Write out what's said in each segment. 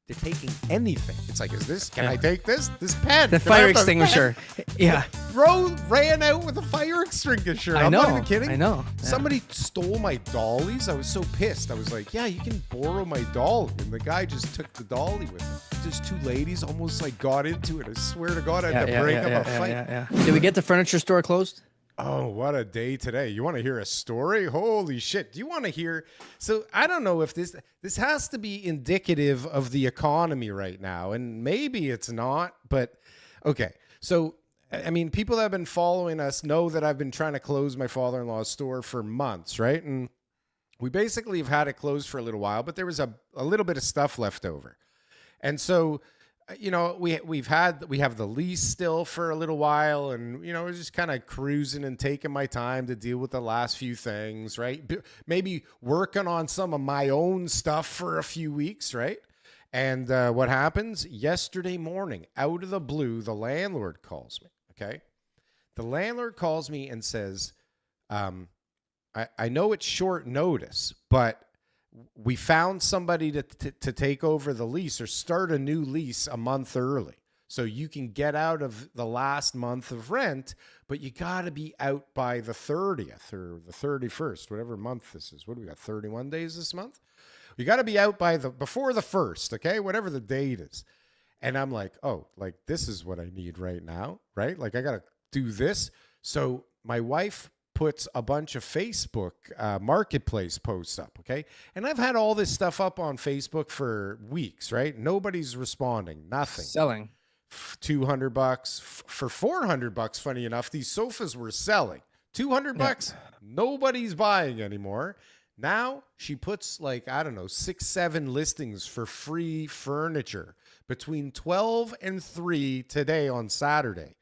they're taking anything. It's like, is this, can I take this? This pen. The Can I fire have the extinguisher. pen? Yeah. Bro ran out with a fire extinguisher. I'm not even kidding. I know. Yeah. Somebody stole my dollies. I was so pissed. I was like, yeah, you can borrow my dolly. And the guy just took the dolly with him. Just two ladies almost like got into it. I swear to God, I had to break up a fight. Did we get the furniture store closed? Oh, what a day today. You want to hear a story? Holy shit. Do you want to hear? So I don't know if this has to be indicative of the economy right now. And maybe it's not, but okay. So, I mean, people that have been following us know that I've been trying to close my father-in-law's store for months, right? And we basically have had it closed for a little while, but there was a little bit of stuff left over. And so, you know, we have the lease still for a little while, and you know, we're just kind of cruising and taking my time to deal with the last few things, right? Maybe working on some of my own stuff for a few weeks, right? And what happens? Yesterday morning, out of the blue, the landlord calls me. Okay, the landlord calls me and says, "I know it's short notice, but we found somebody to take over the lease or start a new lease a month early. So you can get out of the last month of rent, but you got to be out by the 30th or the 31st, whatever month this is. What do we got? 31 days this month? You got to be out by before the 1st, okay? Whatever the date is." And I'm like, oh, like this is what I need right now, right? Like I got to do this. So my wife puts a bunch of Facebook marketplace posts up, okay? And I've had all this stuff up on Facebook for weeks, right? Nobody's responding, nothing. Selling. $200 for $400. Funny enough, these sofas were selling. $200, nobody's buying anymore. Now she puts like, I don't know, 6-7 listings for free furniture between 12 and 3 today on Saturday.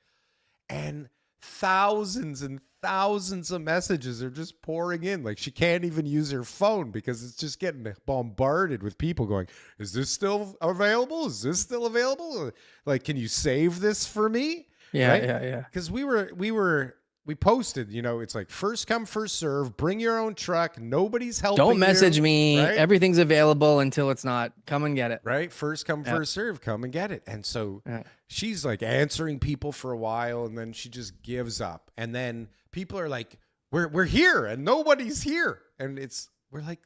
And thousands and thousands of messages are just pouring in. Like she can't even use her phone because it's just getting bombarded with people going, is this still available? Is this still available? Like, can you save this for me? Yeah, right? yeah. Because we posted, you know, it's like first come, first serve, bring your own truck. Nobody's helping. Don't message me. Right? Everything's available until it's not. Come and get it. Right? First come, first serve, come and get it. And so she's like answering people for a while and then she just gives up. And then people are like, we're here and nobody's here. And we're like,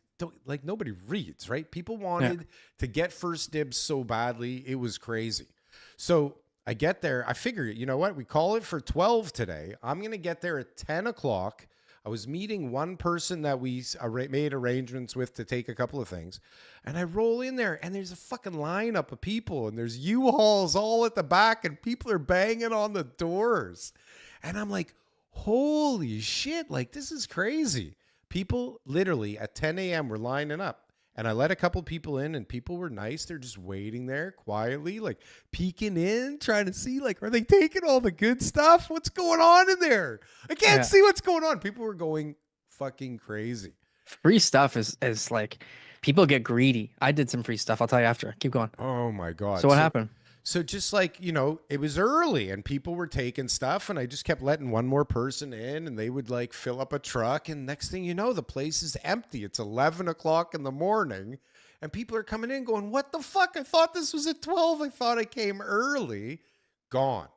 nobody reads, right? People wanted to get first dibs so badly. It was crazy. So I get there. I figure, you know what? We call it for 12 today. I'm going to get there at 10 o'clock. I was meeting one person that we made arrangements with to take a couple of things. And I roll in there and there's a fucking lineup of people and there's U-Hauls all at the back and people are banging on the doors. And I'm like, holy shit, like this is crazy. People literally at 10 a.m. were lining up. And I let a couple people in and people were nice. They're just waiting there quietly, like peeking in, trying to see, like, are they taking all the good stuff? What's going on in there? I can't see what's going on. People were going fucking crazy. Free stuff is like, people get greedy. I did some free stuff. I'll tell you after. Keep going. Oh my God. So what happened? So just like, you know, it was early and people were taking stuff and I just kept letting one more person in and they would like fill up a truck. And next thing you know, the place is empty. It's 11 o'clock in the morning and people are coming in going, what the fuck? I thought this was at 12. I thought I came early. Gone.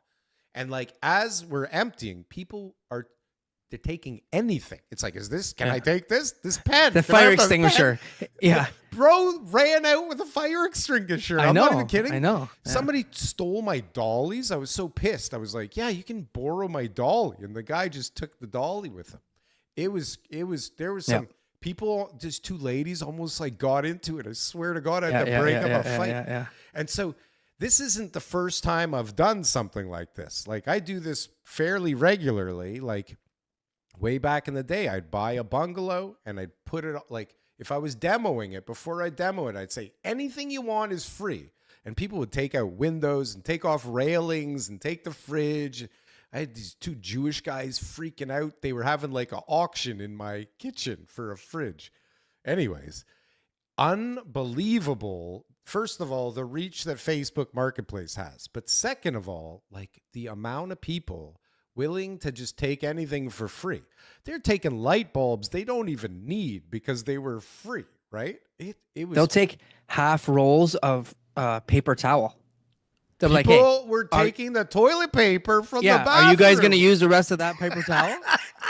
And like, as we're emptying, they're taking anything. It's like, is this, can I take this? This pen. The fire extinguisher. Yeah. Bro ran out with a fire extinguisher. I'm not even kidding. I know. Yeah. Somebody stole my dollies. I was so pissed. I was like, yeah, you can borrow my dolly. And the guy just took the dolly with him. There was some people, just two ladies almost like got into it. I swear to God, I had to break up a fight. Yeah. And so this isn't the first time I've done something like this. Like I do this fairly regularly. Like way back in the day, I'd buy a bungalow and I'd put it like, if I was demoing it, before I demo it, I'd say, anything you want is free. And people would take out windows and take off railings and take the fridge. I had these two Jewish guys freaking out. They were having like an auction in my kitchen for a fridge. Anyways, unbelievable. First of all, the reach that Facebook Marketplace has. But second of all, like the amount of people willing to just take anything for free. They're taking light bulbs they don't even need because they were free, right? It was. They'll take half rolls of paper towel. They're like, hey, People were taking the toilet paper from the yeah, bathroom. are you guys gonna use the rest of that paper towel?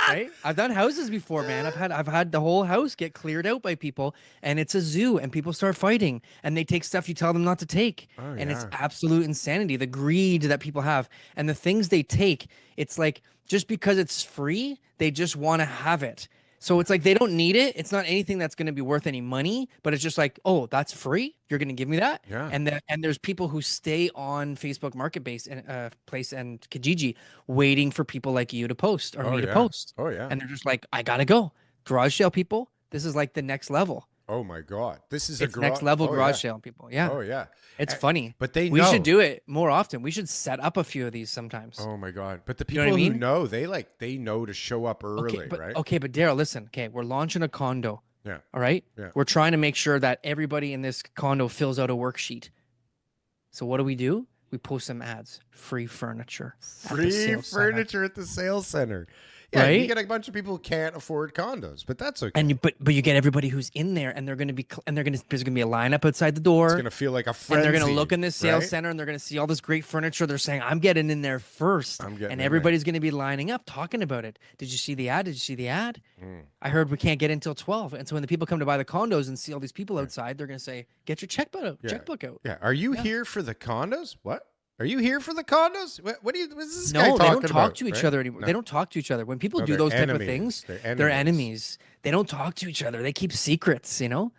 Right? I've done houses before, man. I've had the whole house get cleared out by people, and it's a zoo, and people start fighting, and they take stuff you tell them not to take, Oh, and it's yeah. absolute insanity. The greed that people have, and the things they take. It's like just because it's free, they just want to have it. So it's like they don't need it. It's not anything that's going to be worth any money, but it's just like, oh, that's free. You're going to give me that. Yeah. And there's people who stay on Facebook Marketplace and Place and Kijiji waiting for people like you to post or me to post. Oh, yeah. And they're just like, I gotta go. Garage sale people. This is like the next level. Oh, my God. This is It's next level garage sale people. Yeah. Oh, yeah. It's funny. But they know. We should do it more often. We should set up a few of these sometimes. Oh, my God. But the You know people what I who mean? know, they know to show up early, right? Okay, but Darryl, listen. Okay, we're launching a condo. Yeah. All right. Yeah. We're trying to make sure that everybody in this condo fills out a worksheet. So what do? We post some ads. Free furniture. Free furniture at the sales center. Yeah, Right? you get a bunch of people who can't afford condos, but that's okay. And but you get everybody who's in there, and there's gonna be a lineup outside the door. It's gonna feel like a frenzy. And they're gonna look in this sales right? center, and they're gonna see all this great furniture. They're saying, "I'm getting in there first," I'm getting and in everybody's gonna be lining up talking about it. Did you see the ad? Did you see the ad? I heard we can't get in until 12. And so when the people come to buy the condos and see all these people outside, they're gonna say, "Get your checkbook out." Yeah. Checkbook out. Yeah. Are you here for the condos? What? Are you here for the condos? What is this guy No, talking they don't talk about, to each right? other anymore. No. They don't talk to each other. When people No, do they're those type of enemies. things, They're they're enemies. enemies. They don't talk to each other. They keep secrets, you know?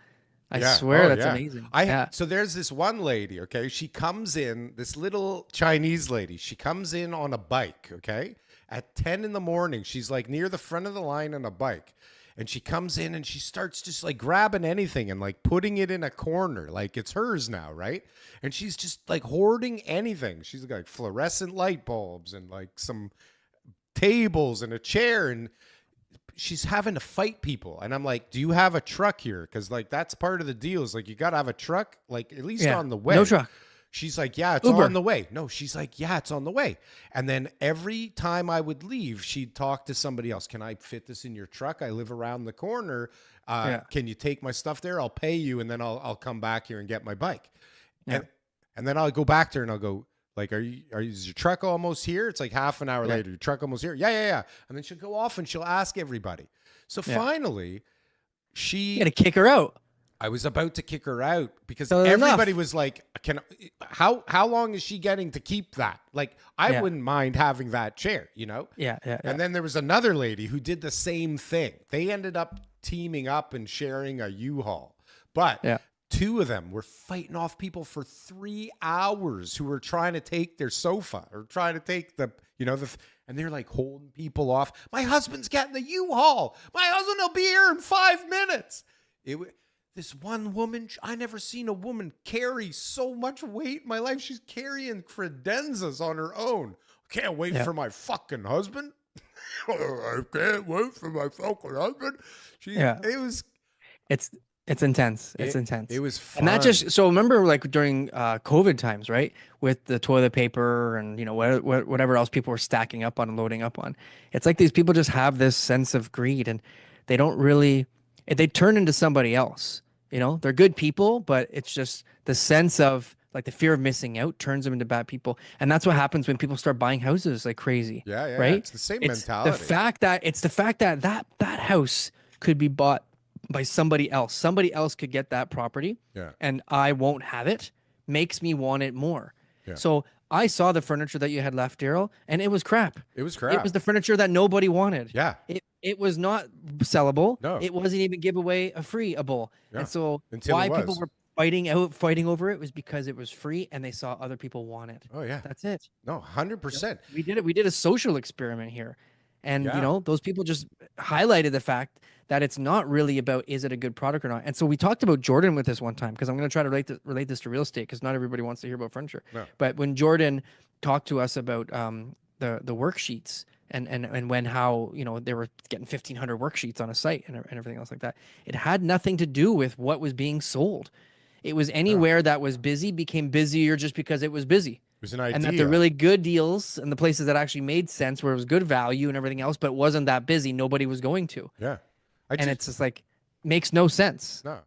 I Yeah. swear Oh, that's yeah. amazing. Yeah. So there's this one lady, okay? She comes in, this little Chinese lady. She comes in on a bike, okay? At 10 in the morning. She's like near the front of the line on a bike. And she comes in and she starts just like grabbing anything and like putting it in a corner. Like it's hers now, right? And she's just like hoarding anything. She's got like fluorescent light bulbs and like some tables and a chair. And she's having to fight people. And I'm like, do you have a truck here? Because like that's part of the deal is like you got to have a truck, like at least Yeah. on the way. No truck. She's like, yeah, it's Uber. on the way. No, she's like, yeah, it's on the way. And then every time I would leave, she'd talk to somebody else. Can I fit this in your truck? I live around the corner. Can you take my stuff there? I'll pay you, and then I'll come back here and get my bike. Yeah. And then I'll go back to her and I'll go, like, is your truck almost here? It's like half an hour later. Your truck almost here? Yeah. And then she'll go off and she'll ask everybody. So finally, You gotta kick her out. I was about to kick her out because So everybody enough. was like, how long is she getting to keep that? Like, I wouldn't mind having that chair, you know? Yeah. And then there was another lady who did the same thing. They ended up teaming up and sharing a U-Haul. But two of them were fighting off people for 3 hours who were trying to take their sofa or trying to take and they're like holding people off. My husband's getting the U-Haul. My husband will be here in 5 minutes. This one woman, I never seen a woman carry so much weight in my life. She's carrying credenzas on her own. Can't wait for my fucking husband. I can't wait for my fucking husband. It's intense. It's intense. It was fun. And that so remember like during COVID times, right? With the toilet paper and whatever else people were stacking up on and loading up on. It's like these people just have this sense of greed and they don't really they turn into somebody else. You know, they're good people, but it's just the sense of like the fear of missing out turns them into bad people. And that's what happens when people start buying houses like crazy. Yeah. Right? It's the same mentality. The fact that that house could be bought by somebody else. Somebody else could get that property and I won't have it, makes me want it more. Yeah. So I saw the furniture that you had left, Darryl, and it was crap. It was crap. It was the furniture that nobody wanted. Yeah. It was not sellable. No. It wasn't even giveable. Yeah. And so Until why it was. people were fighting over it was because it was free and they saw other people want it. Oh, yeah. That's it. No, 100%. We did a social experiment here. And, those people just highlighted the fact that it's not really about, is it a good product or not? And so we talked about Jordan with this one time, because I'm going to try to relate this to real estate, because not everybody wants to hear about furniture. No. But when Jordan talked to us about the worksheets and when how, they were getting 1,500 worksheets on a site and everything else like that, it had nothing to do with what was being sold. It was anywhere that was busy became busier just because it was busy. It was an idea. And that the really good deals and the places that actually made sense, where it was good value and everything else, but wasn't that busy, nobody was going to. Yeah. And it's just like, makes no sense. No.